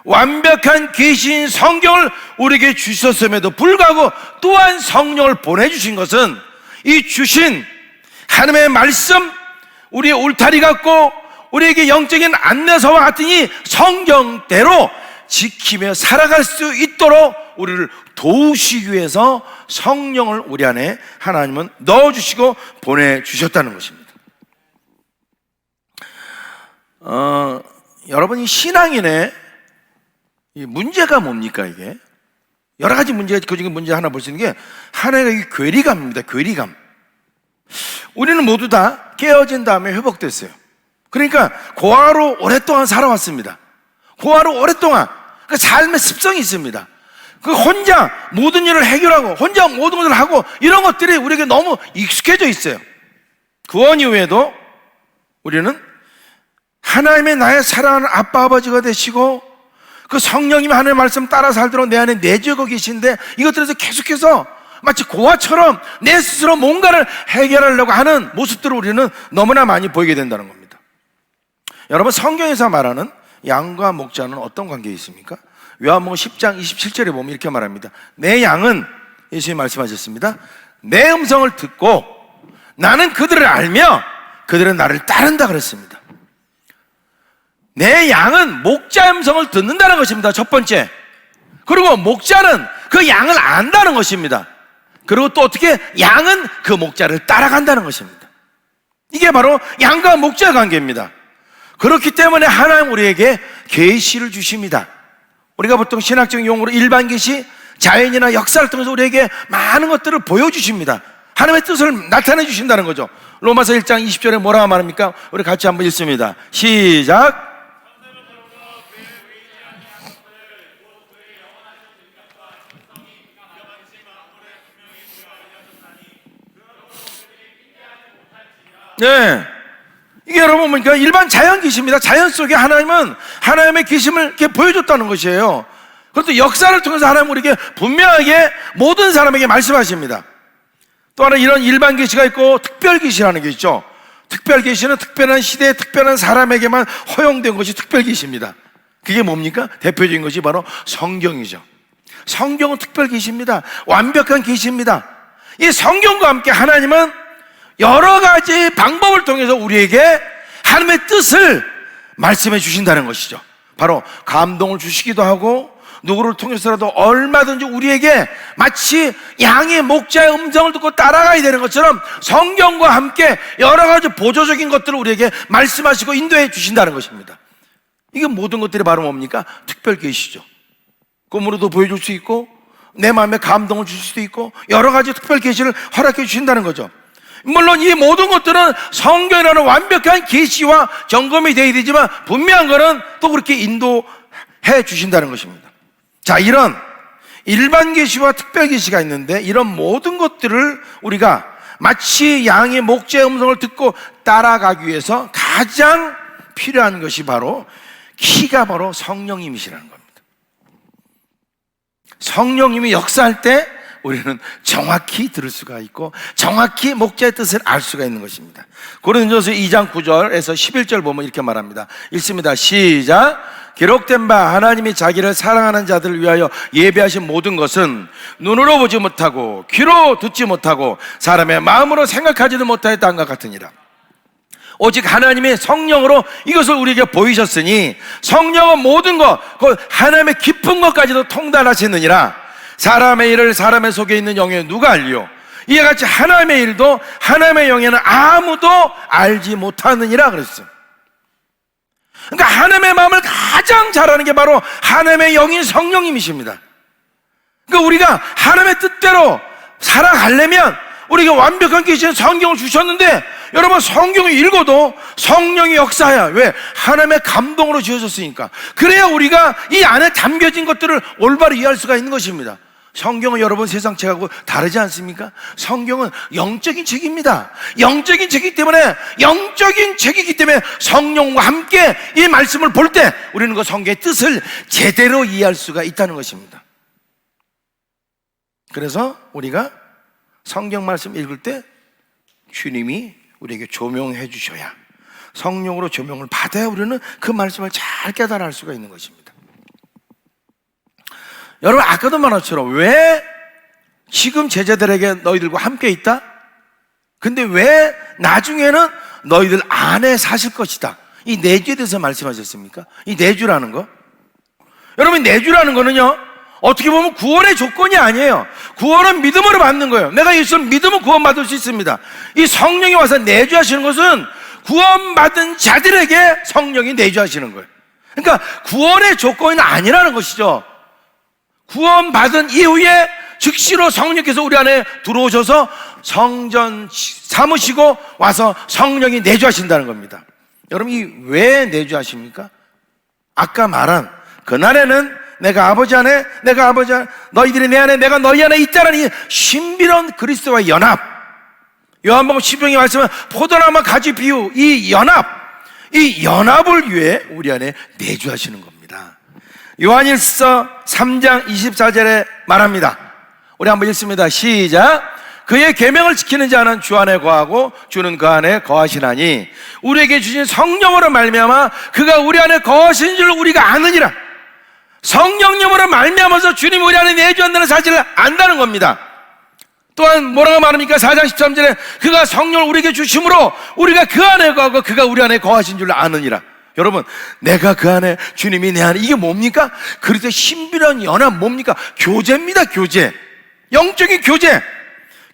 완벽한 계시인 성경을 우리에게 주셨음에도 불구하고 또한 성령을 보내주신 것은 이 주신 하나님의 말씀, 우리의 울타리 같고 우리에게 영적인 안내서와 같은 이 성경대로 지키며 살아갈 수 있도록 우리를 도우시기 위해서 성령을 우리 안에 하나님은 넣어주시고 보내주셨다는 것입니다. 여러분이 신앙인의 이 문제가 뭡니까? 이게 여러 가지 문제가, 그 중에 문제 하나 볼 수 있는 게 하나가 이 괴리감입니다. 괴리감. 우리는 모두 다 깨어진 다음에 회복됐어요. 그러니까 고아로 오랫동안 살아왔습니다. 고아로 오랫동안 그 삶의 습성이 있습니다. 그 혼자 모든 일을 해결하고 혼자 모든 것을 하고 이런 것들이 우리에게 너무 익숙해져 있어요. 구원 이후에도 우리는 하나님의 나의 사랑하는 아빠 아버지가 되시고 그 성령님이 하나님의 말씀 따라 살도록 내 안에 내주고 계신데 이것들에서 계속해서 마치 고아처럼 내 스스로 뭔가를 해결하려고 하는 모습들을 우리는 너무나 많이 보이게 된다는 겁니다. 여러분, 성경에서 말하는 양과 목자는 어떤 관계에 있습니까? 요한복음 10장 27절에 보면 이렇게 말합니다. 내 양은, 예수님이 말씀하셨습니다, 내 음성을 듣고 나는 그들을 알며 그들은 나를 따른다 그랬습니다. 내 양은 목자의 음성을 듣는다는 것입니다. 첫 번째. 그리고 목자는 그 양을 안다는 것입니다. 그리고 또 어떻게? 양은 그 목자를 따라간다는 것입니다. 이게 바로 양과 목자의 관계입니다. 그렇기 때문에 하나님 우리에게 계시를 주십니다. 우리가 보통 신학적인 용어로 일반 계시, 자연이나 역사를 통해서 우리에게 많은 것들을 보여주십니다. 하나님의 뜻을 나타내 주신다는 거죠. 로마서 1장 20절에 뭐라고 말합니까? 우리 같이 한번 읽습니다. 시작. 네, 이게 여러분 보니까 일반 자연 계시입니다. 자연 속에 하나님은 하나님의 계심을 이렇게 보여줬다는 것이에요. 그것도 역사를 통해서 하나님 우리에게 분명하게 모든 사람에게 말씀하십니다. 또 하나 이런 일반 계시가 있고 특별 계시라는 게 있죠. 특별 계시는 특별한 시대에 특별한 사람에게만 허용된 것이 특별 계시입니다. 그게 뭡니까? 대표적인 것이 바로 성경이죠. 성경은 특별 계시입니다. 완벽한 계시입니다. 이 성경과 함께 하나님은 여러 가지 방법을 통해서 우리에게 하나님의 뜻을 말씀해 주신다는 것이죠. 바로 감동을 주시기도 하고 누구를 통해서라도 얼마든지 우리에게 마치 양의 목자의 음성을 듣고 따라가야 되는 것처럼 성경과 함께 여러 가지 보조적인 것들을 우리에게 말씀하시고 인도해 주신다는 것입니다. 이게 모든 것들이 바로 뭡니까? 특별 계시죠. 꿈으로도 보여줄 수 있고 내 마음에 감동을 줄 수도 있고 여러 가지 특별 계시를 허락해 주신다는 거죠. 물론 이 모든 것들은 성경이라는 완벽한 계시와 점검이 되어야 되지만 분명한 것은 또 그렇게 인도해 주신다는 것입니다. 자, 이런 일반 계시와 특별 계시가 있는데 이런 모든 것들을 우리가 마치 양의 목자의 음성을 듣고 따라가기 위해서 가장 필요한 것이 바로 키가 바로 성령님이시라는 겁니다. 성령님이 역사할 때 우리는 정확히 들을 수가 있고 정확히 목자의 뜻을 알 수가 있는 것입니다. 고린도서 2장 9절에서 11절 보면 이렇게 말합니다. 읽습니다. 시작. 기록된 바 하나님이 자기를 사랑하는 자들을 위하여 예비하신 모든 것은 눈으로 보지 못하고 귀로 듣지 못하고 사람의 마음으로 생각하지도 못하였던 것 같으니라. 오직 하나님의 성령으로 이것을 우리에게 보이셨으니 성령은 모든 것, 그 하나님의 깊은 것까지도 통달하시느니라. 사람의 일을 사람의 속에 있는 영에 누가 알리요? 이와 같이 하나님의 일도 하나님의 영에는 아무도 알지 못하느니라 그랬어요. 그러니까 하나님의 마음을 가장 잘 아는 게 바로 하나님의 영인 성령님이십니다. 그러니까 우리가 하나님의 뜻대로 살아가려면 우리가 완벽한 계시는 성경을 주셨는데, 여러분 성경을 읽어도 성령의 역사야. 왜? 하나님의 감동으로 지어졌으니까. 그래야 우리가 이 안에 담겨진 것들을 올바로 이해할 수가 있는 것입니다. 성경은 여러분 세상 책하고 다르지 않습니까? 성경은 영적인 책입니다. 영적인 책이기 때문에 성령과 함께 이 말씀을 볼 때 우리는 그 성경의 뜻을 제대로 이해할 수가 있다는 것입니다. 그래서 우리가 성경 말씀 읽을 때 주님이 우리에게 조명해 주셔야, 성령으로 조명을 받아야 우리는 그 말씀을 잘 깨달아 알 수가 있는 것입니다. 여러분, 아까도 말한 것처럼 왜 지금 제자들에게 너희들과 함께 있다? 근데 왜 나중에는 너희들 안에 사실 것이다, 이 내주에 대해서 말씀하셨습니까? 이 내주라는 거, 여러분, 내주라는 거는요, 어떻게 보면 구원의 조건이 아니에요. 구원은 믿음으로 받는 거예요. 내가 예수를 믿으면 구원받을 수 있습니다. 이 성령이 와서 내주하시는 것은 구원받은 자들에게 성령이 내주하시는 거예요. 그러니까 구원의 조건은 아니라는 것이죠. 구원받은 이후에 즉시로 성령께서 우리 안에 들어오셔서 성전 삼으시고 와서 성령이 내주하신다는 겁니다. 여러분, 이 왜 내주하십니까? 아까 말한 그날에는 내가 아버지 안에 너희들이 내 안에 내가 너희 안에 있다는 이 신비로운 그리스도와의 연합, 요한복음 10장에 말씀은 포도나무 가지 비유, 이 연합을 위해 우리 안에 내주하시는 겁니다. 요한일서 3장 24절에 말합니다. 우리 한번 읽습니다. 시작. 그의 계명을 지키는 자는 주 안에 거하고 주는 그 안에 거하시나니 우리에게 주신 성령으로 말미암아 그가 우리 안에 거하시는 줄 우리가 아느니라. 성령님으로 말미암아서 주님이 우리 안에 내주한다는 사실을 안다는 겁니다. 또한 뭐라고 말합니까? 4장 13절에 그가 성령을 우리에게 주심으로 우리가 그 안에 거하고 그가 우리 안에 거하신 줄 아느니라. 여러분, 내가 그 안에 주님이 내 안에, 이게 뭡니까? 그리스도의 신비로운 연합, 뭡니까? 교제입니다. 교제, 영적인 교제.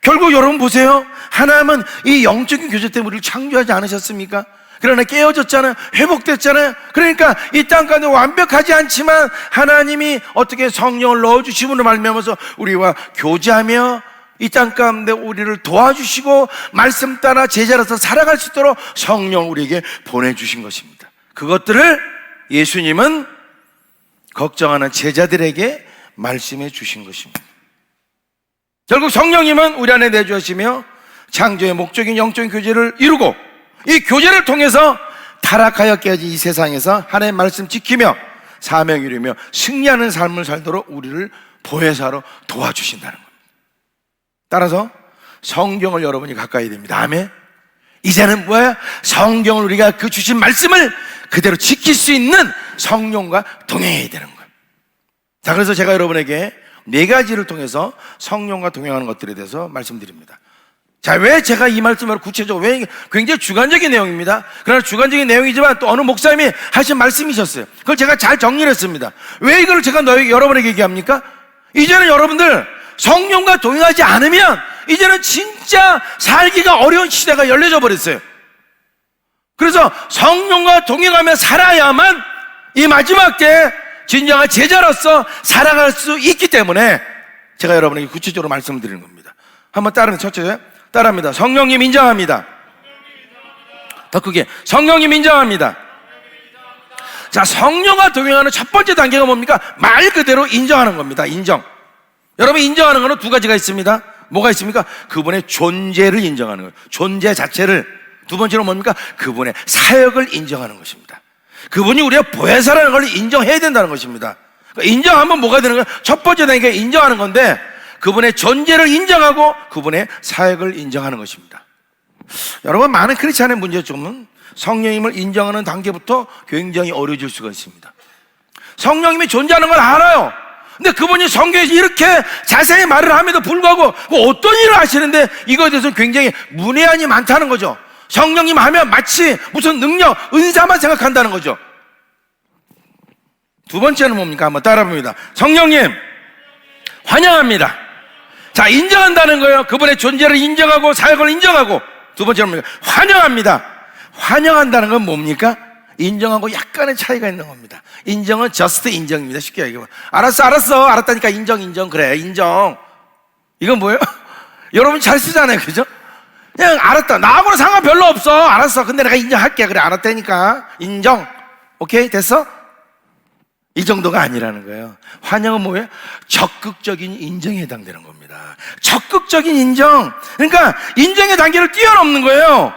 결국 여러분 보세요, 하나님은 이 영적인 교제 때문에 우리를 창조하지 않으셨습니까? 그러나 깨어졌잖아요. 회복됐잖아요. 그러니까 이 땅 가운데 완벽하지 않지만 하나님이 어떻게 성령을 넣어주심으로 말미암아서 우리와 교제하며 이 땅 가운데 우리를 도와주시고 말씀 따라 제자로서 살아갈 수 있도록 성령을 우리에게 보내주신 것입니다. 그것들을 예수님은 걱정하는 제자들에게 말씀해 주신 것입니다. 결국 성령님은 우리 안에 내주하시며 창조의 목적인 영적인 교제를 이루고, 이 교제를 통해서 타락하여 깨어진 이 세상에서 하나님의 말씀 지키며 사명 이루며 승리하는 삶을 살도록 우리를 보혜사로 도와주신다는 겁니다. 따라서 성경을 여러분이 가까이 됩니다. 아멘. 이제는 뭐야? 성경을 우리가 그 주신 말씀을 그대로 지킬 수 있는 성령과 동행해야 되는 거예요. 자, 그래서 제가 여러분에게 4가지를 통해서 성령과 동행하는 것들에 대해서 말씀드립니다. 자, 왜 제가 이 말씀을 구체적으로, 왜 굉장히 주관적인 내용입니다. 그러나 주관적인 내용이지만 또 어느 목사님이 하신 말씀이셨어요. 그걸 제가 잘 정리를 했습니다. 왜 이걸 제가 여러분에게 얘기합니까? 이제는 여러분들 성령과 동행하지 않으면 이제는 진짜 살기가 어려운 시대가 열려져 버렸어요. 그래서 성령과 동행하며 살아야만 이 마지막 때에 진정한 제자로서 살아갈 수 있기 때문에 제가 여러분에게 구체적으로 말씀드리는 겁니다. 한번 따르면 첫째, 따라합니다. 성령님 인정합니다. 더 크게, 성령님 인정합니다. 자, 성령과 동행하는 첫 번째 단계가 뭡니까? 말 그대로 인정하는 겁니다. 인정. 여러분, 인정하는 거는 2가지가 있습니다. 뭐가 있습니까? 그분의 존재를 인정하는 거예요. 존재 자체를. 두 번째로 뭡니까? 그분의 사역을 인정하는 것입니다. 그분이 우리가 보혜사라는 걸 인정해야 된다는 것입니다. 인정하면 뭐가 되는 거예요? 첫 번째 단계가 인정하는 건데, 그분의 존재를 인정하고 그분의 사역을 인정하는 것입니다. 여러분, 많은 크리스찬의 문제점은 성령님을 인정하는 단계부터 굉장히 어려워질 수가 있습니다. 성령님이 존재하는 걸 알아요. 근데 그분이 성경에서 이렇게 자세히 말을 함에도 불구하고 어떤 일을 하시는데 이거에 대해서 굉장히 문외한이 많다는 거죠. 성령님 하면 마치 무슨 능력, 은사만 생각한다는 거죠. 두 번째는 뭡니까? 한번 따라합니다. 성령님 환영합니다. 자, 인정한다는 거예요. 그분의 존재를 인정하고 사역을 인정하고. 두 번째는 뭡니까? 환영합니다. 환영한다는 건 뭡니까? 인정하고 약간의 차이가 있는 겁니다. 인정은 just 인정입니다. 쉽게 얘기하면 알았어 알았다니까 인정 그래 인정. 이건 뭐예요? 여러분 잘 쓰잖아요, 그죠? 그냥 알았다, 나하고는 상관 별로 없어, 알았어, 근데 내가 인정할게, 그래 알았다니까 인정. 오케이 됐어? 이 정도가 아니라는 거예요. 환영은 뭐예요? 적극적인 인정에 해당되는 겁니다. 적극적인 인정. 그러니까 인정의 단계를 뛰어넘는 거예요.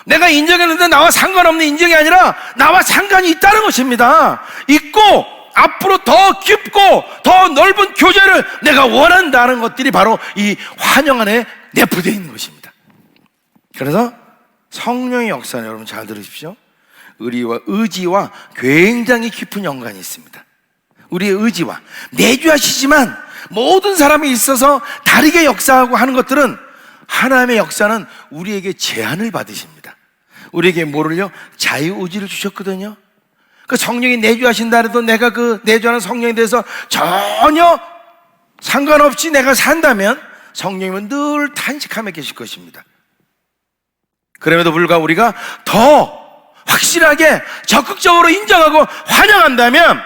내가 인정했는데 나와 상관없는 인정이 아니라 나와 상관이 있다는 것입니다. 있고 앞으로 더 깊고 더 넓은 교제를 내가 원한다는 것들이 바로 이 환영 안에 내포되어 있는 것입니다. 그래서 성령의 역사는 여러분 잘 들으십시오. 의지와 굉장히 깊은 연관이 있습니다. 우리의 의지와 내주하시지만 모든 사람이 있어서 다르게 역사하고 하는 것들은, 하나님의 역사는 우리에게 제한을 받으십니다. 우리에게 뭐를요? 자유의지를 주셨거든요. 그 성령이 내주하신다 해도 내가 그 내주하는 성령에 대해서 전혀 상관없이 내가 산다면 성령님은 늘 탄식하며 계실 것입니다. 그럼에도 불구하고 우리가 더 확실하게 적극적으로 인정하고 환영한다면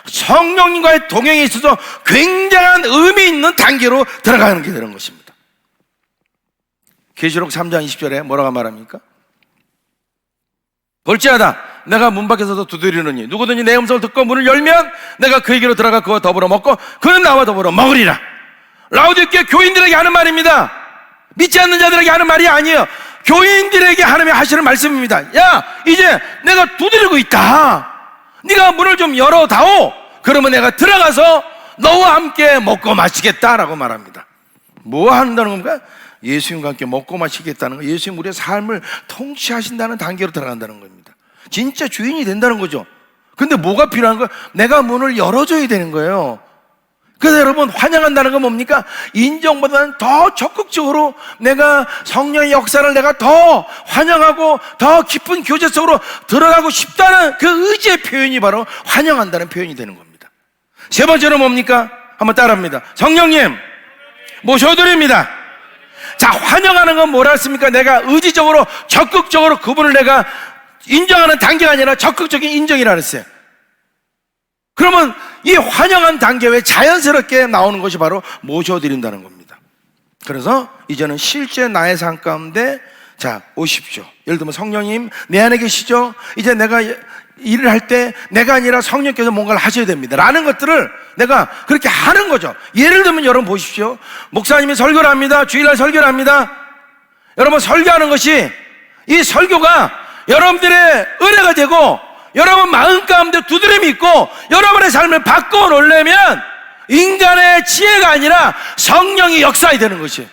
성령님과의 동행에 있어서 굉장한 의미 있는 단계로 들어가는 게 되는 것입니다. 계시록 3장 20절에 뭐라고 말합니까? 볼지어다 내가 문 밖에서도 두드리느니 누구든지 내 음성을 듣고 문을 열면 내가 그에게로 들어가 그와 더불어 먹고 그는 나와 더불어 먹으리라. 라우디게아 교인들에게 하는 말입니다. 믿지 않는 자들에게 하는 말이 아니에요. 교인들에게 하나님이 하시는 말씀입니다. 야, 이제 내가 두드리고 있다. 네가 문을 좀 열어다오. 그러면 내가 들어가서 너와 함께 먹고 마시겠다라고 말합니다. 뭐 한다는 겁니까? 예수님과 함께 먹고 마시겠다는 거. 예수님 우리의 삶을 통치하신다는 단계로 들어간다는 겁니다. 진짜 주인이 된다는 거죠. 근데 뭐가 필요한 거예요? 내가 문을 열어줘야 되는 거예요. 그래서 여러분, 환영한다는 건 뭡니까? 인정보다는 더 적극적으로 내가 성령의 역사를 내가 더 환영하고 더 깊은 교제 속으로 들어가고 싶다는 그 의지의 표현이 바로 환영한다는 표현이 되는 겁니다. 세 번째는 뭡니까? 한번 따라합니다. 성령님 모셔드립니다. 자, 환영하는 건 뭐라 했습니까? 내가 의지적으로 적극적으로 그분을 내가 인정하는 단계가 아니라 적극적인 인정이라 했어요. 그러면 이 환영한 단계 외에 자연스럽게 나오는 것이 바로 모셔드린다는 겁니다. 그래서 이제는 실제 나의 삶 가운데, 자, 오십시오. 예를 들면 성령님 내 안에 계시죠? 이제 내가 일을 할 때 내가 아니라 성령께서 뭔가를 하셔야 됩니다 라는 것들을 내가 그렇게 하는 거죠. 예를 들면 여러분 보십시오. 목사님이 설교를 합니다. 주일날 설교를 합니다. 여러분, 설교하는 것이, 이 설교가 여러분들의 은혜가 되고 여러분 마음 가운데 두드림이 있고 여러분의 삶을 바꿔 놓으려면 인간의 지혜가 아니라 성령이 역사해야 되는 것이에요.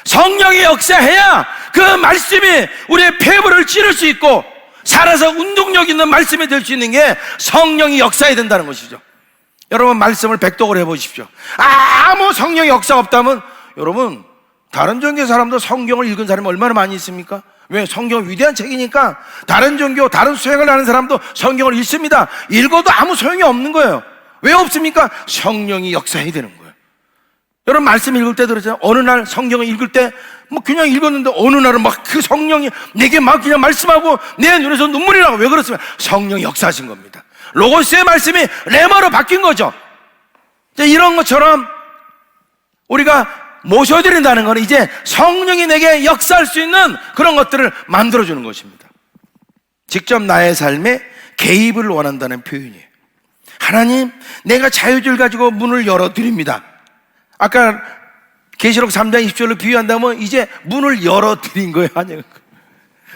성령이 역사해야 그 말씀이 우리의 폐부를 찌를 수 있고 살아서 운동력 있는 말씀이 될 수 있는 게 성령이 역사해야 된다는 것이죠. 여러분, 말씀을 백독을 해보십시오. 아무 성령의 역사가 없다면, 여러분, 다른 종교의 사람도 성경을 읽은 사람이 얼마나 많이 있습니까? 왜? 성경은 위대한 책이니까. 다른 종교, 다른 수행을 하는 사람도 성경을 읽습니다. 읽어도 아무 소용이 없는 거예요. 왜 없습니까? 성령이 역사해야 되는 거예요. 여러분, 말씀 읽을 때도 그렇잖아요. 어느 날 성경을 읽을 때 뭐 그냥 읽었는데 어느 날은 막 그 성령이 내게 막 그냥 말씀하고 내 눈에서 눈물이 나고. 왜 그렇습니까? 성령이 역사하신 겁니다. 로고스의 말씀이 레마로 바뀐 거죠. 이런 것처럼 우리가 모셔드린다는 것은 이제 성령이 내게 역사할 수 있는 그런 것들을 만들어주는 것입니다. 직접 나의 삶에 개입을 원한다는 표현이에요. 하나님, 내가 자유를 가지고 문을 열어드립니다. 아까 계시록 3장 20절로 비유한다면 이제 문을 열어드린 거예요.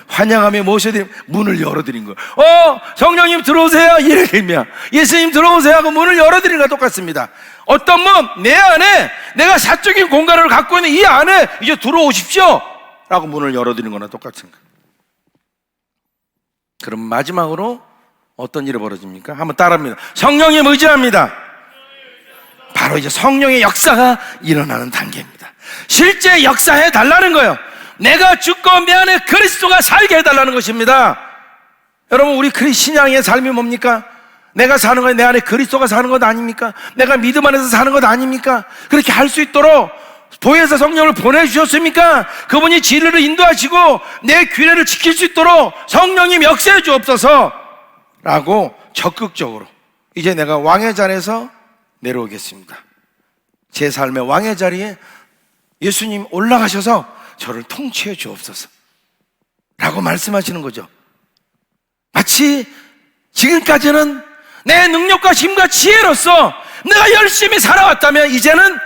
환영하며 모셔드린, 문을 열어드린 거예요. 성령님 들어오세요 이렇게 되면, 예수님 들어오세요 하고 문을 열어드린 거와 똑같습니다. 어떤 분, 내 안에 내가 사적인 공간을 갖고 있는 이 안에 이제 들어오십시오 라고 문을 열어드린 거나 똑같은 거예요. 그럼 마지막으로 어떤 일이 벌어집니까? 한번 따라합니다. 성령님 의지합니다. 바로 이제 성령의 역사가 일어나는 단계입니다. 실제 역사해 달라는 거예요. 내가 죽고 내 안에 그리스도가 살게 해달라는 것입니다. 여러분, 우리 신앙의 삶이 뭡니까? 내가 사는 건 내 안에 그리스도가 사는 것 아닙니까? 내가 믿음 안에서 사는 것 아닙니까? 그렇게 할 수 있도록 보혜사 성령을 보내주셨습니까? 그분이 진리를 인도하시고 내 규례를 지킬 수 있도록 성령님 역사해 주옵소서 라고 적극적으로, 이제 내가 왕의 자리에서 내려오겠습니다. 제 삶의 왕의 자리에 예수님 올라가셔서 저를 통치해 주옵소서 라고 말씀하시는 거죠. 마치 지금까지는 내 능력과 힘과 지혜로서 내가 열심히 살아왔다면 이제는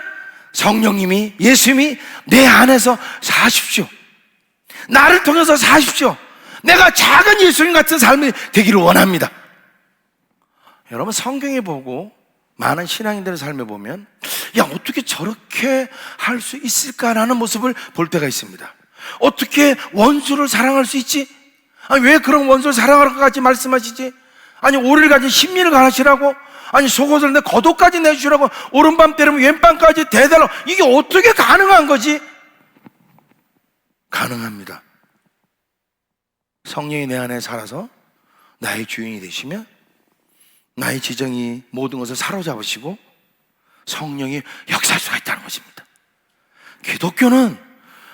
성령님이, 예수님이 내 안에서 사십시오. 나를 통해서 사십시오. 내가 작은 예수님 같은 삶이 되기를 원합니다. 여러분, 성경에 보고 많은 신앙인들의 삶에 보면 야, 어떻게 저렇게 할 수 있을까라는 모습을 볼 때가 있습니다. 어떻게 원수를 사랑할 수 있지? 아니, 왜 그런 원수를 사랑하라고까지 말씀하시지? 아니, 오리를 가진 심리를 가르치라고? 아니, 속옷을 내 겉옷까지 내주라고? 오른밤 때리면 왼밤까지 대달라고? 이게 어떻게 가능한 거지? 가능합니다. 성령이 내 안에 살아서 나의 주인이 되시면 나의 지정이 모든 것을 사로잡으시고 성령이 역사할 수가 있다는 것입니다. 기독교는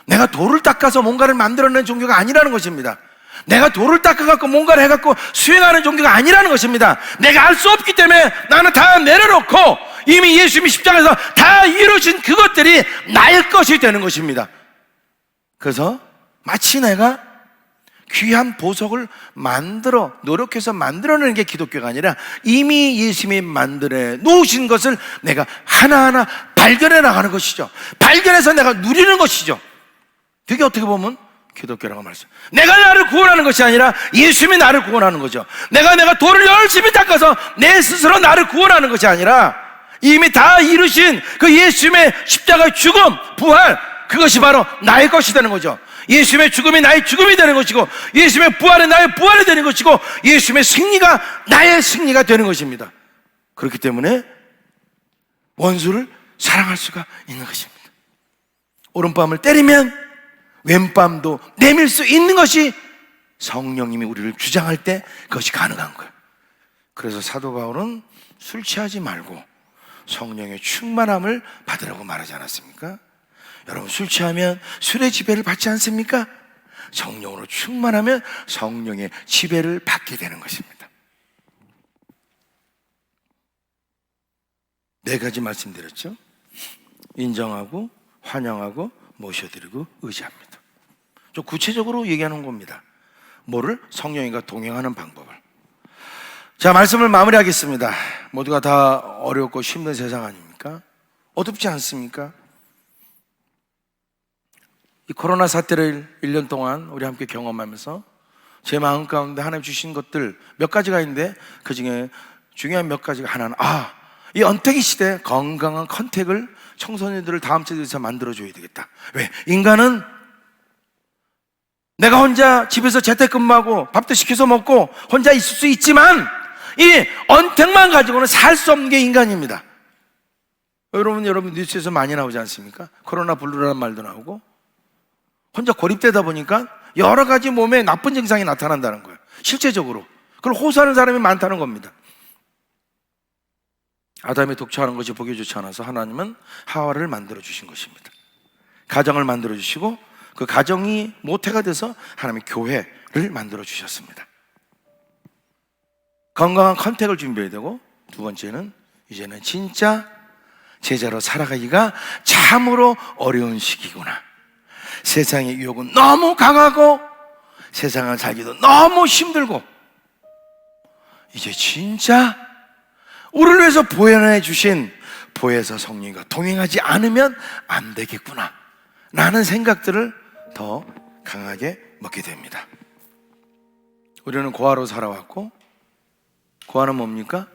내가 돌을 닦아서 뭔가를 만들어내는 종교가 아니라는 것입니다. 내가 돌을 닦아갖고 뭔가를 해갖고 수행하는 종교가 아니라는 것입니다. 내가 알 수 없기 때문에 나는 다 내려놓고 이미 예수님이 십자가에서 다 이루어진 그것들이 나의 것이 되는 것입니다. 그래서 마치 내가 귀한 보석을 노력해서 만들어내는 게 기독교가 아니라 이미 예수님이 만들어 놓으신 것을 내가 하나하나 발견해 나가는 것이죠. 발견해서 내가 누리는 것이죠. 그게 어떻게 보면 기독교라고 말씀. 내가 나를 구원하는 것이 아니라 예수님이 나를 구원하는 거죠. 내가 돌을 열심히 닦아서 내 스스로 나를 구원하는 것이 아니라 이미 다 이루신 그 예수님의 십자가의 죽음, 부활, 그것이 바로 나의 것이 되는 거죠. 예수님의 죽음이 나의 죽음이 되는 것이고 예수님의 부활이 나의 부활이 되는 것이고 예수님의 승리가 나의 승리가 되는 것입니다. 그렇기 때문에 원수를 사랑할 수가 있는 것입니다. 오른밤을 때리면 왼밤도 내밀 수 있는 것이 성령님이 우리를 주장할 때 그것이 가능한 거예요. 그래서 사도 바울은 술 취하지 말고 성령의 충만함을 받으라고 말하지 않았습니까? 여러분, 술 취하면 술의 지배를 받지 않습니까? 성령으로 충만하면 성령의 지배를 받게 되는 것입니다. 4가지 말씀드렸죠. 인정하고 환영하고 모셔드리고 의지합니다. 좀 구체적으로 얘기하는 겁니다. 뭐를? 성령님과 동행하는 방법을. 자, 말씀을 마무리하겠습니다. 모두가 다 어렵고 힘든 세상 아닙니까? 어둡지 않습니까? 이 코로나 사태를 1년 동안 우리 함께 경험하면서 제 마음 가운데 하나님 주신 것들 몇 가지가 있는데 그 중에 중요한 몇 가지가 하나는 이 언택트 시대 건강한 컨택을 청소년들을 다음 세대에서 만들어줘야 되겠다. 왜? 인간은 내가 혼자 집에서 재택근무하고 밥도 시켜서 먹고 혼자 있을 수 있지만 이 언택만 가지고는 살 수 없는 게 인간입니다. 여러분 뉴스에서 많이 나오지 않습니까? 코로나 블루라는 말도 나오고 혼자 고립되다 보니까 여러 가지 몸에 나쁜 증상이 나타난다는 거예요. 실제적으로. 그걸 호소하는 사람이 많다는 겁니다. 아담이 독처하는 것이 보기 좋지 않아서 하나님은 하와를 만들어 주신 것입니다. 가정을 만들어 주시고 그 가정이 모태가 돼서 하나님이 교회를 만들어 주셨습니다. 건강한 컨택을 준비해야 되고, 두 번째는 이제는 진짜 제자로 살아가기가 참으로 어려운 시기구나. 세상의 유혹은 너무 강하고 세상을 살기도 너무 힘들고 이제 진짜 우리를 위해서 보혈해 주신 보혜사 성령과 동행하지 않으면 안 되겠구나 라는 생각들을 더 강하게 먹게 됩니다. 우리는 고아로 살아왔고, 고아는 뭡니까?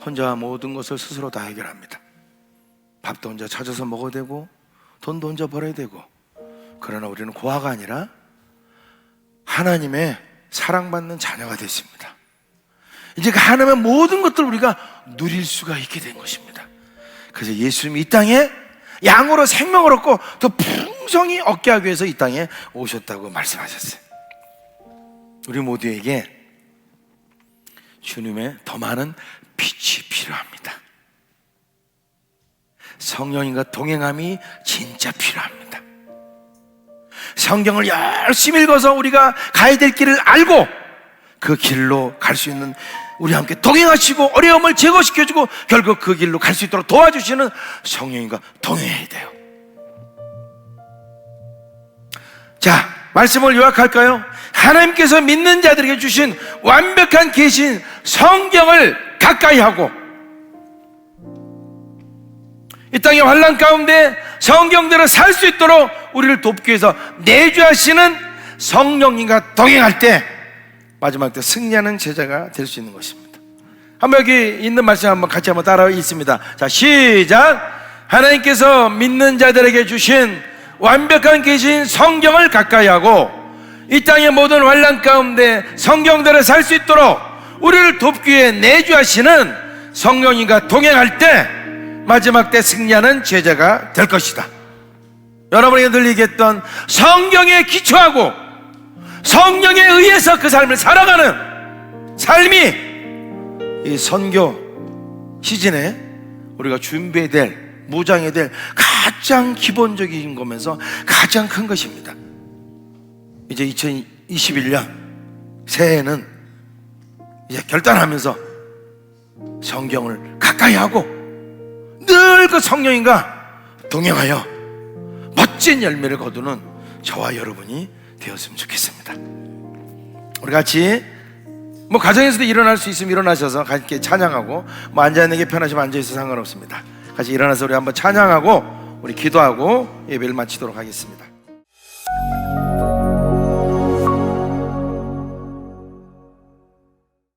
혼자 모든 것을 스스로 다 해결합니다. 밥도 혼자 찾아서 먹어야 되고 돈도 혼자 벌어야 되고. 그러나 우리는 고아가 아니라 하나님의 사랑받는 자녀가 됐습니다. 이제 그 하나님의 모든 것들을 우리가 누릴 수가 있게 된 것입니다. 그래서 예수님이 이 땅에 양으로 생명을 얻고 더 풍성히 얻게 하기 위해서 이 땅에 오셨다고 말씀하셨어요. 우리 모두에게 주님의 더 많은 빛이 필요합니다. 성령님과 동행함이 진짜 필요합니다. 성경을 열심히 읽어서 우리가 가야 될 길을 알고 그 길로 갈 수 있는, 우리 함께 동행하시고 어려움을 제거시켜주고 결국 그 길로 갈 수 있도록 도와주시는 성령님과 동행해야 돼요. 자, 말씀을 요약할까요? 하나님께서 믿는 자들에게 주신 완벽한 계신 성경을 가까이 하고, 이 땅의 환난 가운데 성경대로 살 수 있도록 우리를 돕기 위해서 내주하시는 성령님과 동행할 때 마지막 때 승리하는 제자가 될 수 있는 것입니다. 한번 여기 있는 말씀 한번 같이 한번 따라 읽습니다. 자, 시작. 하나님께서 믿는 자들에게 주신 완벽한 계신 성경을 가까이 하고 이 땅의 모든 환난 가운데 성경대로 살 수 있도록 우리를 돕기 위해 내주하시는 성령님과 동행할 때 마지막 때 승리하는 제자가 될 것이다. 여러분에게 늘 얘기했던 성경에 기초하고 성령에 의해서 그 삶을 살아가는 삶이 이 선교 시즌에 우리가 준비해야 될, 무장해야 될 가장 기본적인 거면서 가장 큰 것입니다. 이제 2021년 새해에는 이제 결단하면서 성경을 가까이 하고 늘 그 성령님과 동행하여 멋진 열매를 거두는 저와 여러분이 되었으면 좋겠습니다. 우리 같이 뭐 가정에서도 일어날 수 있으면 일어나셔서 같이 찬양하고, 뭐 앉아있는 게 편하시면 앉아있어도 상관없습니다. 같이 일어나서 우리 한번 찬양하고 우리 기도하고 예배를 마치도록 하겠습니다.